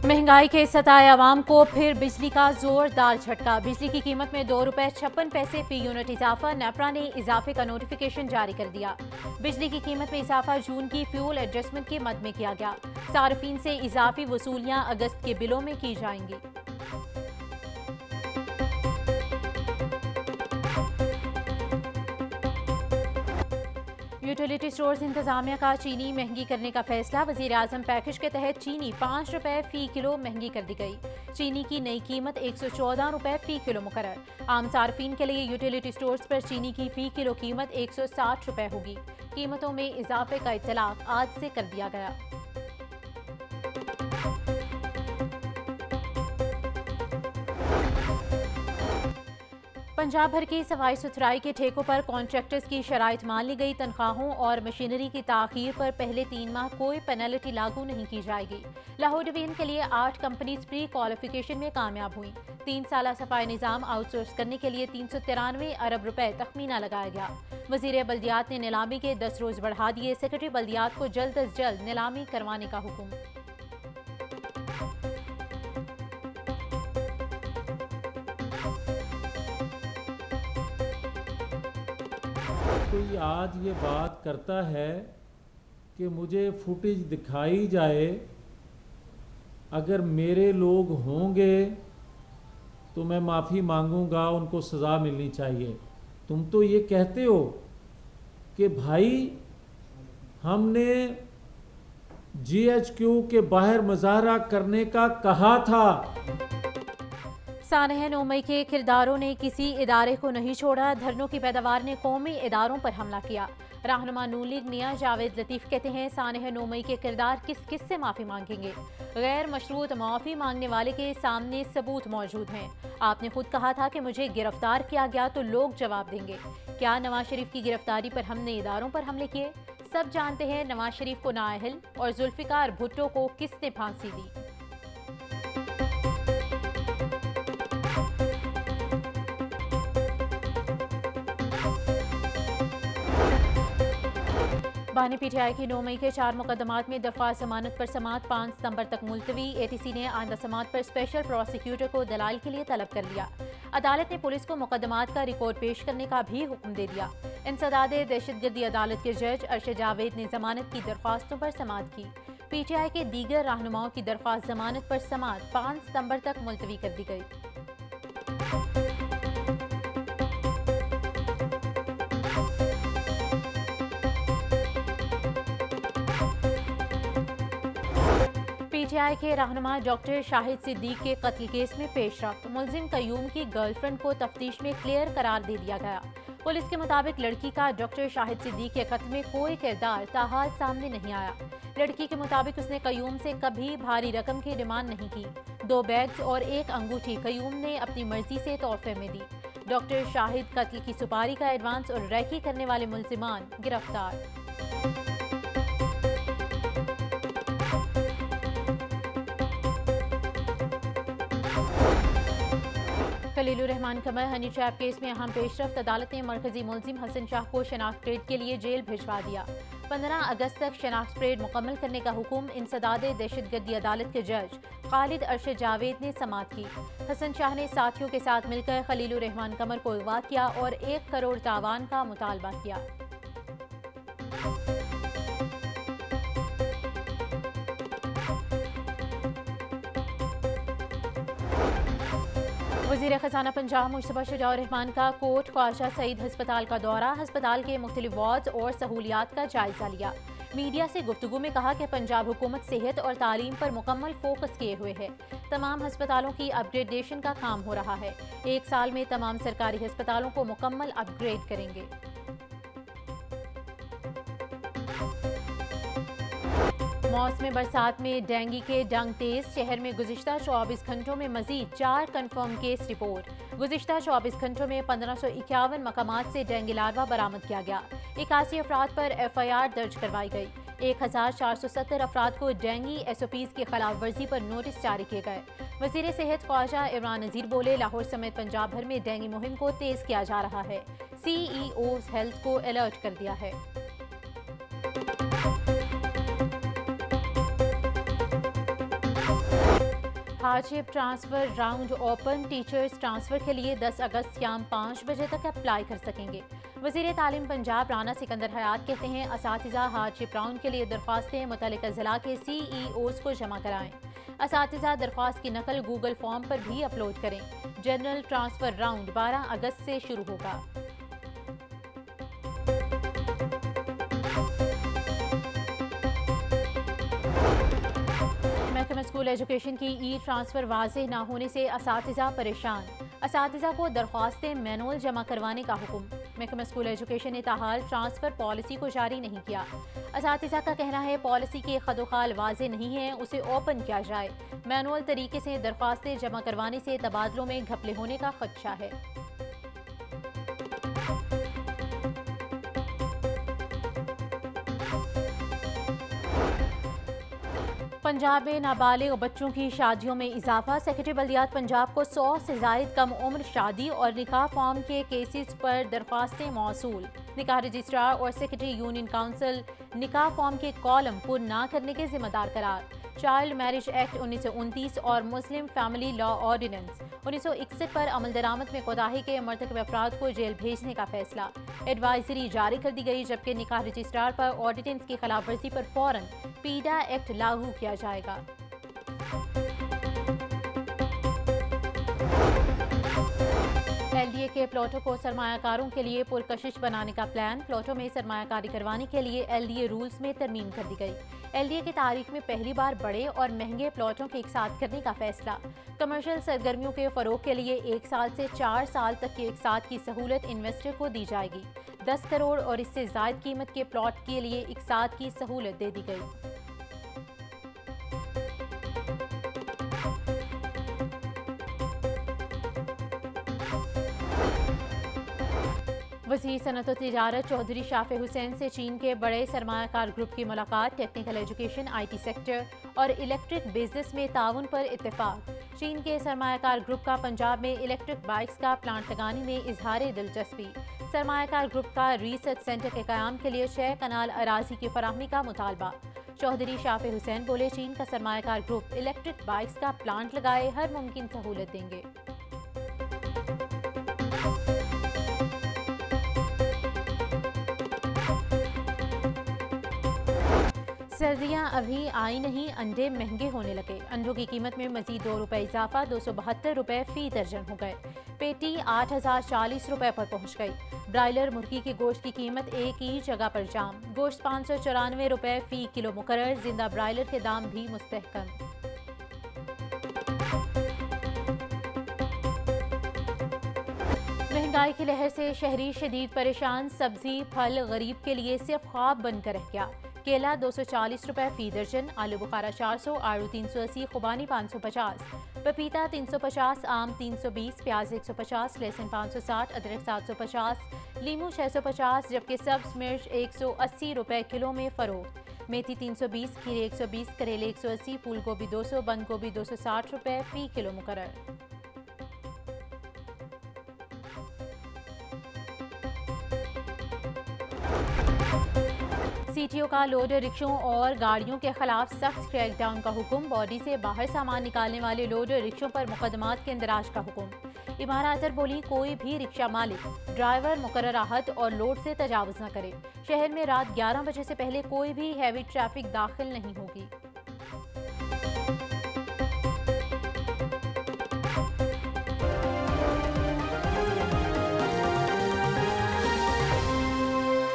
महंगाई के सताए आवाम को फिर बिजली का जोरदार झटका। बिजली की कीमत में ₹2.56 फी यूनिट इजाफा। नेपरा ने इजाफे का नोटिफिकेशन जारी कर दिया। बिजली की कीमत में इजाफा जून की फ्यूल एडजस्टमेंट के मद में किया गया। सार्फिन से इजाफी वसूलियां अगस्त के बिलों में की जाएंगी। यूटिलिटी स्टोर्स इंतजामिया का चीनी महंगी करने का फैसला। वजीर आजम पैकेज के तहत चीनी ₹5 फी किलो महंगी कर दी गई। चीनी की नई कीमत ₹114 फी किलो मुकर्रर। आम सार्फिन के लिए यूटिलिटी स्टोर्स पर चीनी की फी किलो कीमत ₹160 होगी। कीमतों में इजाफे का इत्तलाक आज से कर दिया गया। पंजाब भर की सफाई सुथराई के ठेकों पर कॉन्ट्रैक्टर्स की शराइत मान ली गई। तनख्वाहों और मशीनरी की ताखीर पर पहले 3 माह कोई पेनल्टी लागू नहीं की जाएगी। लाहौर डिवीजन के लिए 8 कंपनीज प्री क्वालिफिकेशन में कामयाब हुई। 3 साला सफाई निज़ाम आउटसोर्स करने के लिए 393 अरब रुपए तखमीना लगाया गया। वजीर बल्दियात ने नीलामी के 10 रोज बढ़ा दिए। सेक्रेटरी बल्दियात को जल्द अज जल्द नीलामी करवाने का हुक्म। कोई आज ये बात करता है कि मुझे फुटेज दिखाई जाए, अगर मेरे लोग होंगे तो मैं माफ़ी मांगूंगा, उनको सज़ा मिलनी चाहिए। तुम तो ये कहते हो कि भाई हमने GHQ के बाहर मुजाहरा करने का कहा था। सानह 9 मई के किरदारों ने किसी इदारे को नहीं छोड़ा। धरनों की पैदावार ने कौमी इदारों पर हमला किया। रहनुमा नून लीग मियां जावेद लतीफ़ कहते हैं, सानह 9 मई के किरदार किस किस से माफ़ी मांगेंगे। गैर मशरूत माफ़ी मांगने वाले के सामने सबूत मौजूद हैं। आपने खुद कहा था कि मुझे गिरफ्तार किया गया तो लोग जवाब देंगे। क्या नवाज शरीफ की गिरफ्तारी पर हमने इदारों पर हमले किए? सब जानते हैं नवाज शरीफ को नाअहल और जुल्फिकार भुट्टो को किसने फांसी दी। बानी PTI की 9 मई के 4 मुकदमात में दरख्वास्त जमानत पर समाअत 5 सितंबर तक मुलतवी। ATC ने आइंदा समाअत पर स्पेशल प्रोसिक्यूटर को दलाल के लिए तलब कर लिया। अदालत ने पुलिस को मुकदमात का रिकॉर्ड पेश करने का भी हुक्म दे दिया। इंसदाद दहशतगर्दी अदालत के जज अरशद जावेद ने जमानत की दरख्वास्तों पर समाअत की। PTI के दीगर रहनुमाओं की दरख्वास्त जमानत पर समाअत 5 सितंबर तक मुलतवी कर दी गई। PTI के रहनुमा डॉक्टर शाहिद सिद्दीक के कत्ल केस में पेशरफ्त। मुलजिम कयूम की गर्लफ्रेंड को तफ्तीश में क्लियर करार दे दिया गया। पुलिस के मुताबिक लड़की का डॉक्टर शाहिद सिद्दीक के कत्ल में कोई किरदार ताहाल सामने नहीं आया। लड़की के मुताबिक उसने कयूम से कभी भारी रकम की डिमांड नहीं की। 2 बैग्स और 1 अंगूठी कयूम ने अपनी मर्जी से तोहफे में दी। डॉक्टर शाहिद कत्ल की सुपारी का एडवांस और रैकी करने वाले मुलजिमान गिरफ्तार। खलीलुर रहमान कमर हनी ट्रैप केस में अहम पेशरफ्त। अदालत ने मरकजी मुलजिम हसन शाह को शनाख्त परेड के लिए जेल भिजवा दिया। 15 अगस्त तक शनाख्त परेड मुकम्मल करने का हुक्म इंसदाद दहशतगर्दी अदालत के जज खालिद अरशद जावेद ने समाअत की। हसन शाह ने साथियों के साथ मिलकर खलीलुर रहमान कमर को अगवा किया और 1 करोड़ तावान का मुतालबा किया। वज़ीर ख़ज़ाना पंजाब मुश्तबा शुजाउर रहमान का कोट ख्वाजा सईद हस्पताल का दौरा। हस्पताल के मुख्तलिफ वार्ड्स और सहूलियात का जायजा लिया। मीडिया से गुफ्तगू में कहा कि पंजाब हुकूमत सेहत और तालीम पर मुकम्मल फोकस किए हुए है। तमाम हस्पतालों की अपग्रेडेशन का काम हो रहा है। 1 साल में तमाम सरकारी हस्पतालों को मुकम्मल अपग्रेड करेंगे। मौसम बरसात में डेंगू के डंग तेज। शहर में गुज़िश्ता 24 घंटों में मजीद 4 कन्फर्म केस रिपोर्ट। गुज़िश्ता 24 घंटों में 1551 मकामात से डेंगू लार्वा बरामद किया गया। 81 अफराद पर FIR दर्ज करवाई गई। 1470 अफराद को डेंगू SOPs की खिलाफ वर्जी पर नोटिस जारी किए गए। वज़ीर सेहत ख्वाजा इमरान नज़ीर बोले, लाहौर समेत पंजाब भर में डेंगू मुहिम को तेज किया जा रहा है। CEOs हेल्थ को अलर्ट कर दिया है। Hardship transfer round open. Teachers transfer के लिए 10 अगस्त शाम 5 बजे तक अप्लाई कर सकेंगे। वज़ीर तालीम पंजाब राना सिकंदर हयात कहते हैं असातिज़ा हार्डशिप राउंड के लिए दरख्वास्तें मुतल्लिका ज़िला के CEOs को जमा कराएं। असातिज़ा दरख्वास्त की नकल गूगल फॉर्म पर भी अपलोड करें। जनरल ट्रांसफर राउंड 12 अगस्त से शुरू होगा। महकमा स्कूल एजुकेशन की ट्रांसफर वाज़ेह ना होने से असातिज़ा परेशान। असातिज़ा को दरख्वास्तें मैनुअल जमा करवाने का हुक्म। महकमा स्कूल एजुकेशन ने ताहाल ट्रांसफर पॉलिसी को जारी नहीं किया। असातिज़ा का कहना है पॉलिसी की खदोखाल वाज़ेह नहीं है, उसे ओपन किया जाए। मैनुअल तरीके से दरख्वास्तें जमा करवाने से तबादलों में घपले होने का खदशा है। पंजाब में नाबालिग बच्चों की शादियों में इजाफा। सेक्रेटरी बल्दियात पंजाब को 100 से जायद कम उम्र शादी और निकाह फॉर्म के केसेस पर दरख्वास्तें मौसूल। निकाह रजिस्ट्रार और सेक्रेटरी यूनियन काउंसिल निकाह फॉर्म के कॉलम पुर ना करने के जिम्मेदार करार। चाइल्ड मैरिज एक्ट 1929 और मुस्लिम फैमिली लॉ ऑर्डिनेंस 1961 पर अमल दरामद में कोताही के मर्तकब अफराद को जेल भेजने का फैसला। एडवाइजरी जारी कर दी गई, जबकि निकाह रजिस्ट्रार पर ऑर्डिनेंस की खिलाफ वर्जी पर फौरन पीडा एक्ट लागू किया जाएगा। LDA के प्लॉटों को सरमायाकारों के लिए पुरकशिश बनाने का प्लान। प्लॉटों में सरमायाकारी करवाने के लिए LDA रूल्स में तरमीम कर दी गई। LDA की तारीख में पहली बार बड़े और महंगे प्लॉटों के एक साथ करने का फैसला। कमर्शियल सरगर्मियों के फरोग के लिए 1 साल से 4 साल तक की एक साथ की सहूलत इन्वेस्टर को दी जाएगी। 10 करोड़ और इससे ज्यादा कीमत के प्लॉट के लिए एक साथ की सहूलत दे दी गई। वज़ीर सनअत व तिजारत चौधरी शाफे हुसैन से चीन के बड़े सरमायाकार ग्रुप की मुलाकात। टेक्निकल एजुकेशन, IT सेक्टर और इलेक्ट्रिक बिजनेस में ताउन पर इत्तेफाक। चीन के सरमायाकार ग्रुप का पंजाब में इलेक्ट्रिक बाइक्स का प्लांट लगाने में इजहार दिलचस्पी। सरमायाकार ग्रुप का रिसर्च सेंटर के क़याम के लिए 6 कनाल अराजी की फराहमी का मुतालबा। चौधरी शाफे हुसैन बोले चीन का सरमायाकार ग्रुप इलेक्ट्रिक बाइक्स का प्लांट लगाए हर मुमकिन सहूलत देंगे। सर्दियां अभी आई नहीं, अंडे महंगे होने लगे। अंडों की कीमत में मजीद 2 रुपये इजाफा, 272 रुपये फी दर्जन हो गए। पेटी 8040 रुपये पर पहुंच गई। ब्रायलर मुर्गी के गोश्त की कीमत एक ही जगह पर जाम। गोश्त 594 रुपये फी किलो मुकर्रर। जिंदा ब्रायलर के दाम भी मुस्तहकम। महंगाई की लहर से शहरी शदीद परेशान। सब्जी फल गरीब के लिए सिर्फ ख्वाब बनकर रह गया। केला 240 रुपये फी दर्जन, आलू बुखारा 400, आड़ू 380, खुबानी 550, पपीता 350, आम 320, प्याज 150, लहसुन 560, अदरक 750, लीमू 650, जबकि सब्ज मिर्च 180 रुपये किलो में फरोख्त। मेथी 320, खीरे 120, करेले 180, फूल गोभी 200, बंद गोभी 260 रुपये फी किलो मुकर्रर। CTO का लोडर रिक्शों और गाड़ियों के खिलाफ सख्त क्रैकडाउन का हुक्म। बॉडी से बाहर सामान निकालने वाले लोडर रिक्शों पर मुकदमात के इंदराज का हुक्म। इमारा अतर बोली कोई भी रिक्शा मालिक ड्राइवर मुकर्रर हद और लोड से तजावुज न करे। शहर में रात 11 बजे से पहले कोई भी हैवी ट्रैफिक दाखिल नहीं होगी।